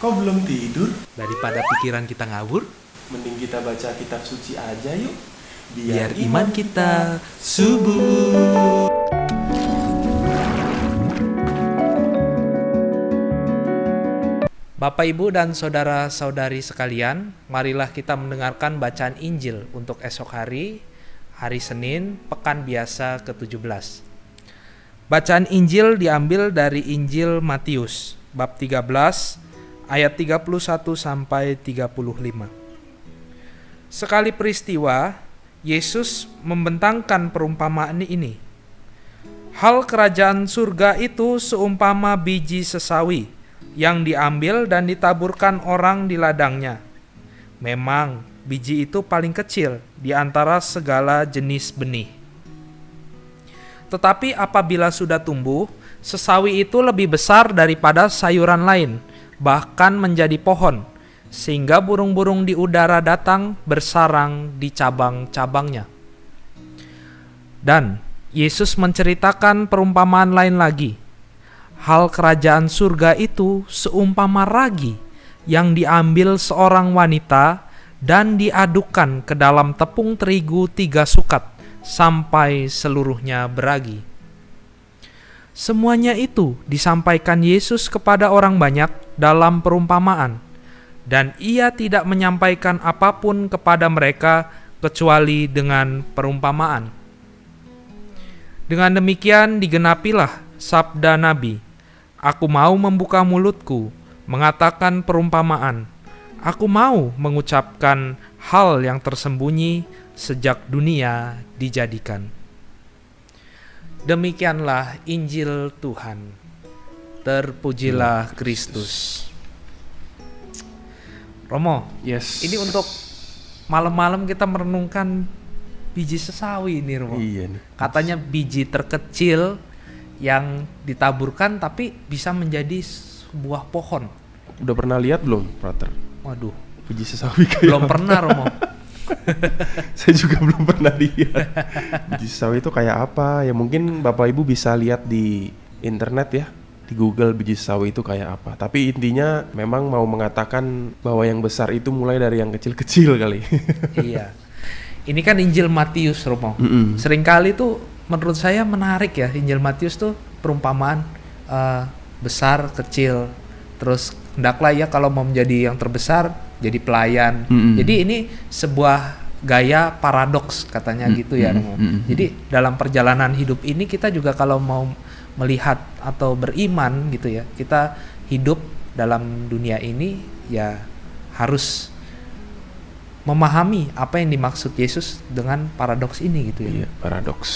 Kok belum tidur? Daripada pikiran kita ngawur, Mending kita baca kitab suci aja yuk. biar iman kita subuh. Bapak, Ibu, dan saudara-saudari sekalian, marilah kita mendengarkan bacaan Injil untuk esok hari Senin, Pekan Biasa ke-17. Bacaan Injil diambil dari Injil Matius, bab 13, ayat 31 sampai 35. Sekali peristiwa, Yesus membentangkan perumpamaan ini. Hal kerajaan surga itu seumpama biji sesawi yang diambil dan ditaburkan orang di ladangnya. Memang biji itu paling kecil di antara segala jenis benih. Tetapi apabila sudah tumbuh, sesawi itu lebih besar daripada sayuran lain, bahkan menjadi pohon, sehingga burung-burung di udara datang bersarang di cabang-cabangnya. Dan Yesus menceritakan perumpamaan lain lagi. Hal kerajaan surga itu seumpama ragi yang diambil seorang wanita dan diadukkan ke dalam tepung terigu 3 sukat sampai seluruhnya beragi. Semuanya itu disampaikan Yesus kepada orang banyak dalam perumpamaan, dan ia tidak menyampaikan apapun kepada mereka kecuali dengan perumpamaan. Dengan demikian digenapilah sabda Nabi, "Aku mau membuka mulutku, mengatakan perumpamaan. Aku mau mengucapkan hal yang tersembunyi sejak dunia dijadikan." Demikianlah Injil Tuhan. Terpujilah Kristus. Romo, Yes. ini untuk malam-malam kita merenungkan biji sesawi ini, Romo. Iya nih. Katanya biji terkecil yang ditaburkan tapi bisa menjadi sebuah pohon. Udah pernah lihat belum, Prater? Waduh, Biji sesawi kayak belum apa? pernah, Romo. Saya juga belum pernah lihat. Biji sesawi itu kayak apa? Ya mungkin Bapak Ibu bisa lihat di internet ya. Di Google biji sesawi itu kayak apa. Tapi intinya memang mau mengatakan bahwa yang besar itu mulai dari yang kecil-kecil kali. Iya. Ini kan Injil Matius, Romo. Seringkali tuh menurut saya menarik ya, Injil Matius tuh perumpamaan besar, kecil. Terus hendaklah ya kalau mau menjadi yang terbesar jadi pelayan. Jadi ini sebuah gaya paradoks katanya gitu ya, Romo. Jadi dalam perjalanan hidup ini kita juga kalau mau melihat atau beriman gitu ya, kita hidup dalam dunia ini ya harus memahami apa yang dimaksud Yesus dengan paradoks ini gitu ya. Iya, paradoks.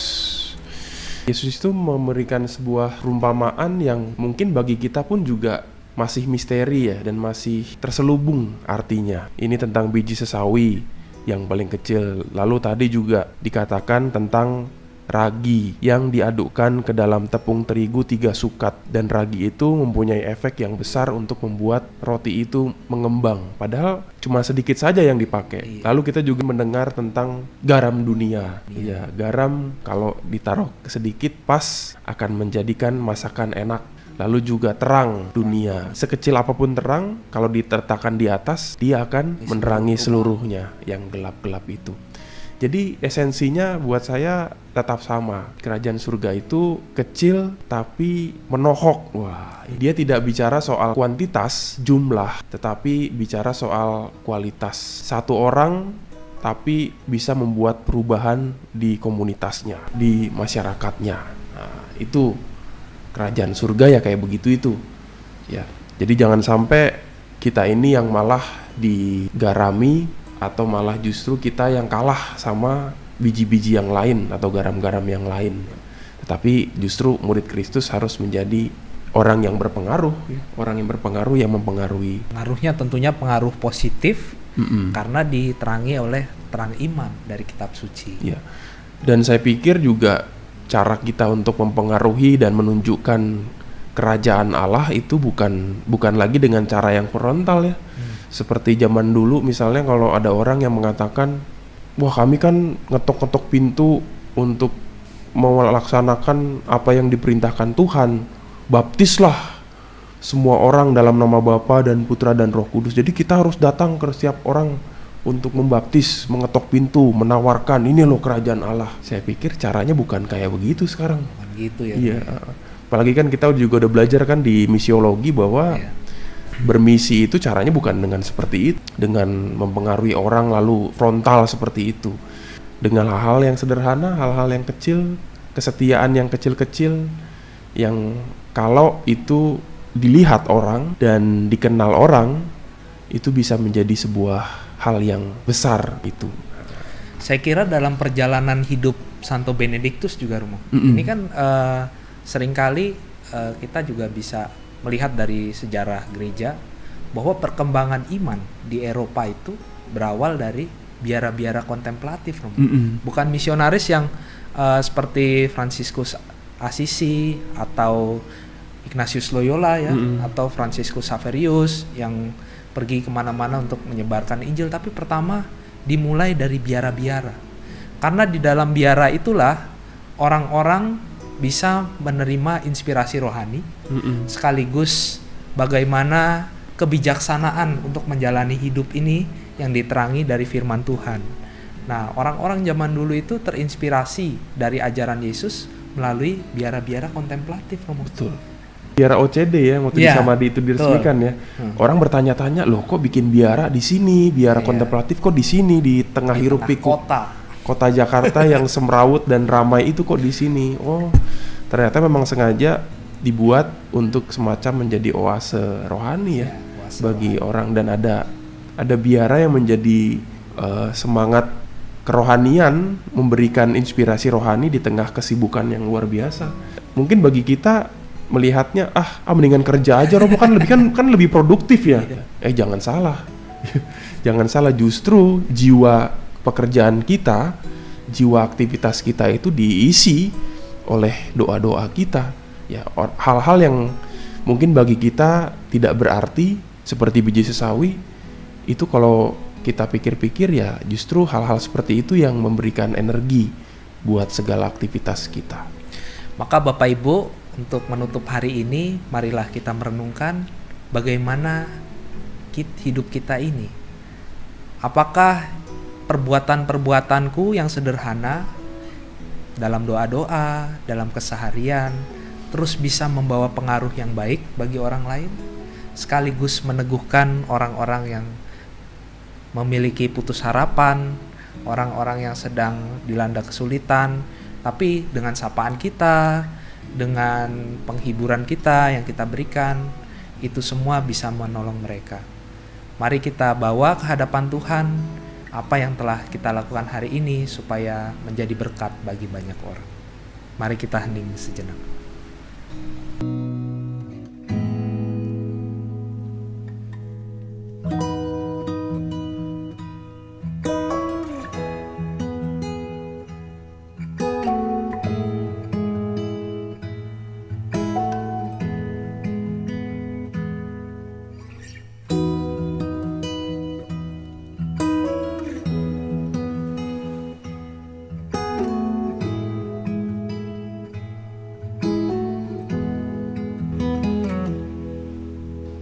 Yesus itu memberikan sebuah perumpamaan yang mungkin bagi kita pun juga masih misteri ya, dan masih terselubung artinya. Ini tentang biji sesawi yang paling kecil. Lalu tadi juga dikatakan tentang ragi yang diadukkan ke dalam tepung terigu 3 sukat, dan ragi itu mempunyai efek yang besar untuk membuat roti itu mengembang, padahal cuma sedikit saja yang dipakai. Lalu kita juga mendengar tentang garam dunia. Ya, garam kalau ditaruh sedikit pas akan menjadikan masakan enak. Lalu juga terang dunia, sekecil apapun terang, kalau diletakkan di atas dia akan menerangi seluruhnya yang gelap-gelap itu. Jadi esensinya buat saya tetap sama. Kerajaan surga itu kecil tapi menohok. Wah, dia tidak bicara soal kuantitas, jumlah, tetapi bicara soal kualitas. Satu orang tapi bisa membuat perubahan di komunitasnya, di masyarakatnya. Nah, itu kerajaan surga ya, kayak begitu itu. Ya, jadi jangan sampai kita ini yang malah digarami, atau malah justru kita yang kalah sama biji-biji yang lain atau garam-garam yang lain. Tetapi justru murid Kristus harus menjadi orang yang berpengaruh, ya. Orang yang berpengaruh yang mempengaruhi. Pengaruhnya tentunya pengaruh positif karena diterangi oleh terang iman dari kitab suci. Ya. Dan saya pikir juga cara kita untuk mempengaruhi dan menunjukkan kerajaan Allah itu bukan lagi dengan cara yang frontal ya. Seperti zaman dulu misalnya kalau ada orang yang mengatakan, wah kami kan ngetok-ngetok pintu untuk melaksanakan apa yang diperintahkan Tuhan, baptislah semua orang dalam nama Bapa dan Putra dan Roh Kudus. Jadi kita harus datang ke setiap orang untuk membaptis, mengetok pintu, menawarkan ini loh kerajaan Allah. Saya pikir caranya bukan kayak begitu sekarang. Bukan gitu ya. Iya. Apalagi kan kita juga udah belajar kan di misiologi bahwa bermisi itu caranya bukan dengan seperti itu, dengan mempengaruhi orang lalu frontal seperti itu. Dengan hal-hal yang sederhana, hal-hal yang kecil, kesetiaan yang kecil-kecil, yang kalau itu dilihat orang dan dikenal orang, itu bisa menjadi sebuah hal yang besar itu. Saya kira dalam perjalanan hidup Santo Benedictus juga, Romo. Ini kan seringkali kita juga bisa melihat dari sejarah gereja bahwa perkembangan iman di Eropa itu berawal dari biara-biara kontemplatif, Romo. Bukan misionaris yang seperti Franciscus Assisi atau Ignatius Loyola ya, atau Franciscus Xaverius yang pergi kemana-mana untuk menyebarkan Injil, tapi pertama dimulai dari biara-biara. Karena di dalam biara itulah orang-orang bisa menerima inspirasi rohani, sekaligus bagaimana kebijaksanaan untuk menjalani hidup ini yang diterangi dari firman Tuhan. Nah, orang-orang zaman dulu itu terinspirasi dari ajaran Yesus melalui biara-biara kontemplatif, Romo. Betul. Biara OCD ya, waktu di Samadhi itu diresmikan ya. Orang bertanya-tanya, loh kok bikin biara di sini, biara kontemplatif kok di sini, di tengah hiruk pikuk kota Jakarta yang semrawut dan ramai itu kok di sini. Oh, ternyata memang sengaja dibuat untuk semacam menjadi oase rohani ya, bagi orang, dan ada biara yang menjadi semangat kerohanian, memberikan inspirasi rohani di tengah kesibukan yang luar biasa. Mungkin bagi kita melihatnya mendingan kerja aja, Romo, kan lebih produktif ya. Jangan salah. Jangan salah, justru jiwa pekerjaan kita, jiwa aktivitas kita itu diisi oleh doa-doa kita. Ya, hal-hal yang mungkin bagi kita tidak berarti seperti biji sesawi, itu kalau kita pikir-pikir ya justru hal-hal seperti itu yang memberikan energi buat segala aktivitas kita. Maka Bapak Ibu, untuk menutup hari ini, marilah kita merenungkan bagaimana hidup kita ini. Apakah perbuatan-perbuatanku yang sederhana dalam doa-doa, dalam keseharian, terus bisa membawa pengaruh yang baik bagi orang lain, sekaligus meneguhkan orang-orang yang memiliki putus harapan, orang-orang yang sedang dilanda kesulitan, tapi dengan sapaan kita, dengan penghiburan kita yang kita berikan, itu semua bisa menolong mereka. Mari kita bawa ke hadapan Tuhan apa yang telah kita lakukan hari ini supaya menjadi berkat bagi banyak orang. Mari kita hening sejenak.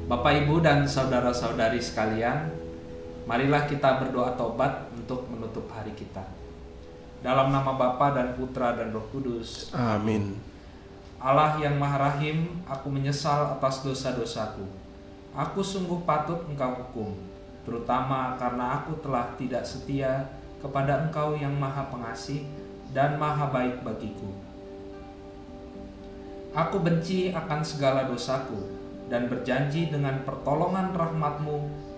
Bapak, Ibu, dan saudara-saudari sekalian, marilah kita berdoa tobat untuk menutup hari kita. Dalam nama Bapa dan Putra dan Roh Kudus. Amin. Allah yang Maha Rahim, aku menyesal atas dosa-dosaku. Aku sungguh patut Engkau hukum, terutama karena aku telah tidak setia kepada Engkau yang Maha Pengasih dan Maha Baik bagiku. Aku benci akan segala dosaku, dan berjanji dengan pertolongan rahmat-Mu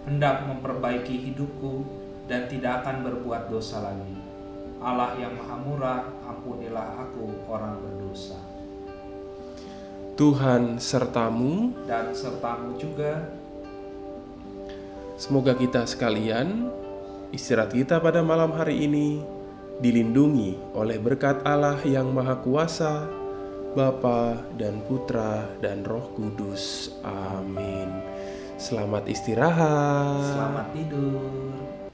hendak memperbaiki hidupku dan tidak akan berbuat dosa lagi. Allah yang Maha Murah, ampunilah aku orang berdosa. Tuhan sertamu dan sertamu juga. Semoga kita sekalian, istirahat kita pada malam hari ini dilindungi oleh berkat Allah yang Maha Kuasa, Bapa dan Putra dan Roh Kudus. Amin. Selamat istirahat. Selamat tidur.